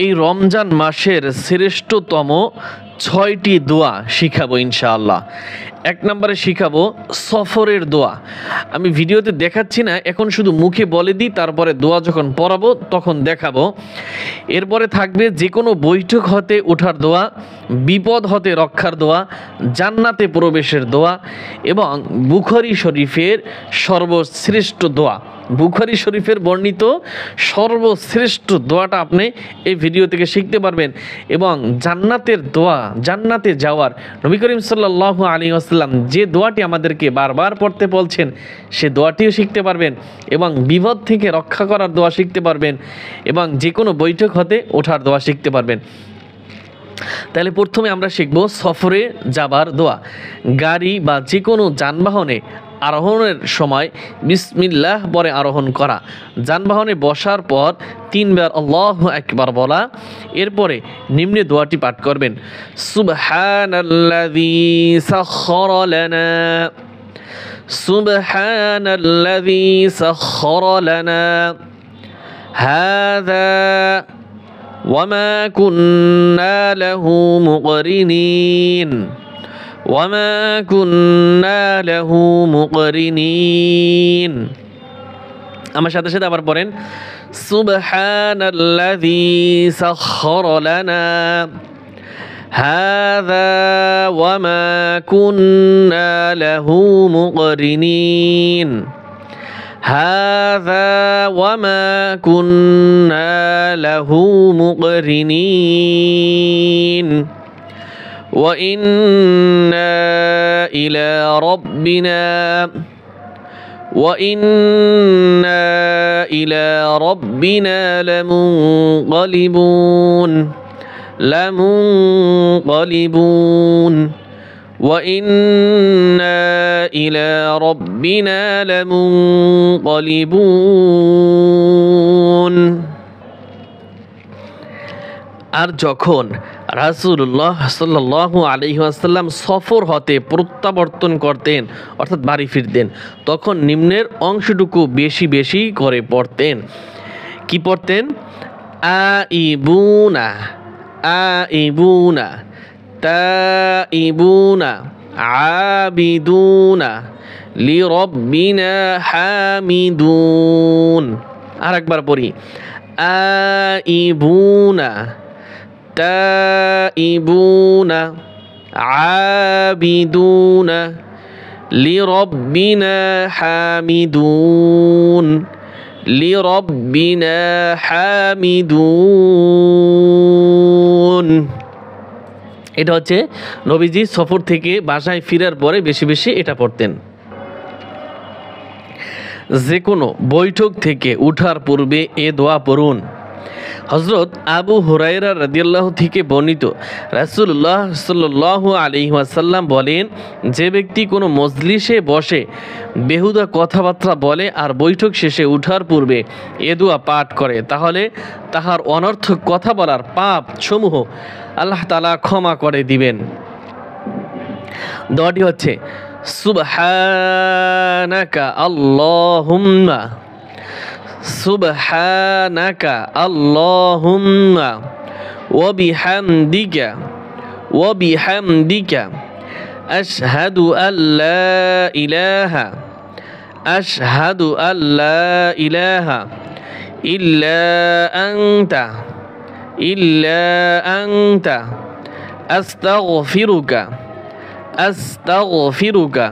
এই রমজান মাসের শ্রেষ্ঠতম ৬টি দোয়া শিখাবো ইনশাআল্লাহ। এক নম্বরে শিখাবো সফরের দোয়া। আমি ভিডিওতে দেখাচ্ছি না, এখন শুধু মুখে বলে দিই, তারপরে দোয়া যখন পড়াবো তখন দেখাবো। এরপরে থাকবে যে কোনো বৈঠক হতে ওঠার দোয়া, বিপদ হতে রক্ষার দোয়া, জান্নাতে প্রবেশের দোয়া এবং বুখারী শরীফের সর্বশ্রেষ্ঠ দোয়া। বুখারী শরীফের বর্ণিত সর্বশ্রেষ্ঠ দোয়াটা আপনি এই ভিডিও থেকে শিখতে পারবেন এবং জান্নাতের দোয়া, জান্নাতে যাওয়ার নবী করিম সাল্লাল্লাহু আলাইহি ওয়াসাল্লাম যে দোয়াটি আমাদেরকে বারবার পড়তে বলছেন সে দোয়াটিও শিখতে পারবেন এবং বিপদ থেকে রক্ষা করার দোয়া শিখতে পারবেন এবং যে কোনো বৈঠক হতে ওঠার দোয়া শিখতে পারবেন। তাহলে প্রথমে আমরা শিখব সফরে যাবার দোয়া। গাড়ি বা যে কোনো যানবাহনে আরোহণের সময় বিসমিল্লাহ বলে আরোহণ করা, যানবাহনে বসার পর 3 বার আল্লাহু আকবার বলা, এরপরে নিম্নে দোয়াটি পাঠ করবেন। সুবহানাল্লাযী সাখখারা লানা, সুবহানাল্লাযী সাখখারা লানা হাযা ওয়ামা কুন্না লাহু মুকরিনিন, ওয়ামা কুন্না লাহু মুকরিনিন। আমার সাথে সাথে আবার পড়েন সুবহানাল্লাযী সাখখারা লানা হাযা ওয়ামা কুন্না লাহু মুকরিনিন, হাযা ওয়ামা কুন্না লাহু মুকরিনিন وإنا إلى ربنا لمنقلبون وإنا إلى ربنا لمنقلبون। আর যখন রাসূলুল্লাহ সাল্লাল্লাহু আলাইহি ওয়াসাল্লাম সফর হতে প্রত্যাবর্তন করতেন অর্থাৎ বাড়ি ফিরতেন, তখন নিম্নের অংশটুকু বেশি বেশি করে পড়তেন। কি পড়তেন? আইবুনা, আইবুনা, তাইবুনা, আবিদুনা, লিরাব্বিনা হামিদুন। আরেকবার পড়ি, আইবুনা, তাইবুনা, আবিদুনা, লিরাব্বিনা হামিদুন, লিরাব্বিনা হামিদুন। এটা হচ্ছে নবীজি সফর থেকে বাসায় ফেরার পরে বেশি বেশি এটা পড়তেন। যে কোনো বৈঠক থেকে উঠার পূর্বে এ দোয়া পড়ুন। হযরত আবু হুরায়রা রাদিয়াল্লাহু থেকে বর্ণিত, রাসূলুল্লাহ সাল্লাল্লাহু আলাইহি ওয়াসাল্লাম বলেন, যে ব্যক্তি কোনো মজলিসে বসে বেহুদা কথাবার্তা বলে আর বৈঠক শেষে উঠার পূর্বে এ দোয়া পাঠ করে তাহলে তাহার অনর্থক কথা বলার পাপ সমূহ আল্লাহ তাআলা ক্ষমা করে দিবেন। দোয়াটি হচ্ছে সুবহানাকা আল্লাহুম্মা, সুবহানাকা আল্লাহুম্মা ওয়া বিহামদিকা, ওয়া বিহামদিকা আশহাদু আল্লা ইলাহা, আশহাদু আল্লা ইলাহা ইল্লা আনতা, ইল্লা আনতা আস্তাগফিরুকা, আস্তাগফিরুকা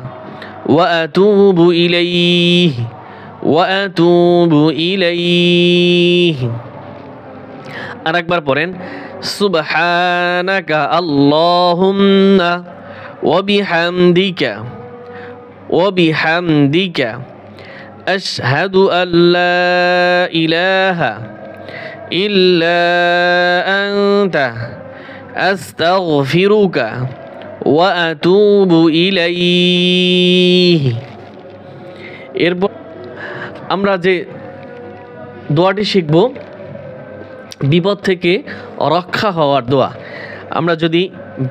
ওয়া আতুবু ইলাইহি, ওয়া আতুবু ইলাইহি। আরেকবার পড়েন সুবহানাকা আল্লাহুম্মা ওয়া বিহামদিকা, ওয়া বিহামদিকা আশহাদু আল্লা ইলাহা ইল্লা আনতা আস্তাগফিরুকা ওয়া আতুবু ইলাইহি। এরপর আমরা যে দোয়াটি শিখব বিপদ থেকে রক্ষা হওয়ার দোয়া। আমরা যদি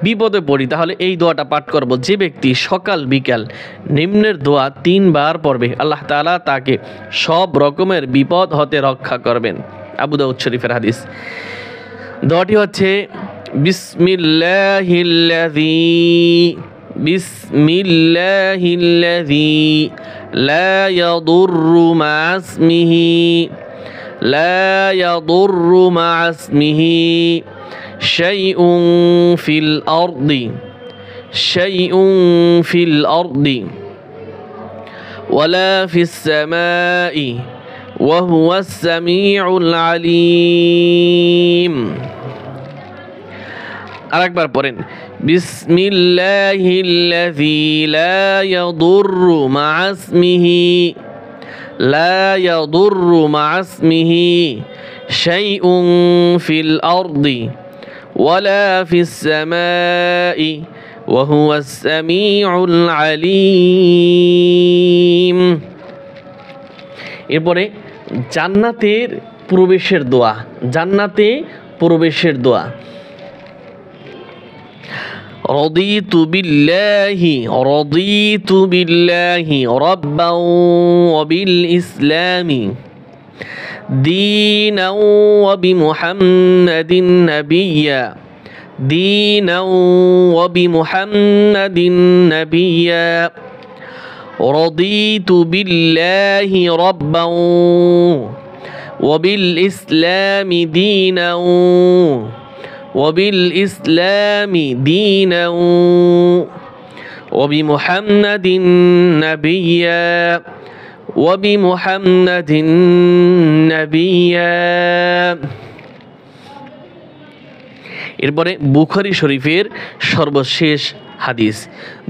বিপদে পড়ি তাহলে এই দোয়াটা পাঠ করব। যে ব্যক্তি সকাল বিকাল নিম্নের দোয়া 3 বার পড়বে আল্লাহ তাআলা তাকে সব রকমের বিপদ হতে রক্ষা করবেন। আবু দাউদ শরীফের হাদিস। দোয়াটি হচ্ছে বিসমিল্লাহিল্লাযী লা ইয়াদুররু মা ইসমিহি শাইউন ফিল আরদি ওয়ালা ফিস সামাই ওয়া হুয়াস সামিউল আলিম। আরেকবার পড়েন, বিসমিল্লাহিল্লাযী লা ইয়াদুররু মা ইসমিহি শাইউন ফিল আরদি ওয়ালা ফিস সামাই ওয়া হুয়াস সামিউল আলিম। এরপরে জান্নাতের প্রবেশের দোয়া, জান্নাতে প্রবেশের দোয়া। রদিতু বিল্লাহি রাব্বান ওয়া বিল ইসলামি দীনান ওয়া বিমুহাম্মাদিন নাবিয়্যা রদিতু বিল্লাহি রাব্বান ওয়া বিল ইসলামি দীনান وبالإسلام دينا وبمحمد نبيا। এরপরে বুখারী শরীফের সর্বশেষ হাদিস।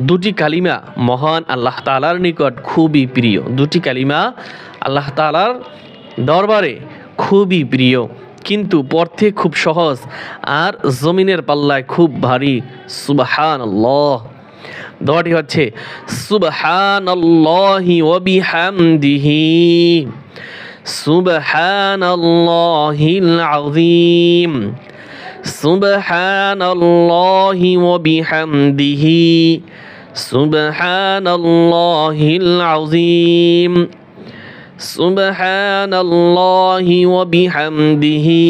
দুটি কালিমা মহান আল্লাহ তাআলার নিকট খুবই প্রিয়, দুটি কালিমা আল্লাহ তাআলার দরবারে খুবই প্রিয়, কিন্তু পড়তে খুব সহজ আর জমিনের পাল্লায় খুব ভারী। সুবহানাল্লাহ। দোয়াটি হচ্ছে সুবহানাল্লাহি ওয়া বিহামদিহি সুবহানাল্লাহিল আযীম সুবহানাল্লাহি ওয়া বিহামদিহি সুবহানাল্লাহিল আযীম সুবহানাল্লাহি ওয়া বিহামদিহি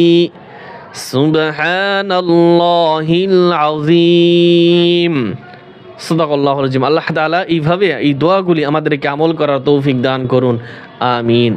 সুবহানাল্লাহিল আযীম। সাদাকাল্লাহুল আযীম। আল্লাহ তাআলা এইভাবে এই দোয়াগুলি আমাদেরকে আমল করার তৌফিক দান করুন, আমিন।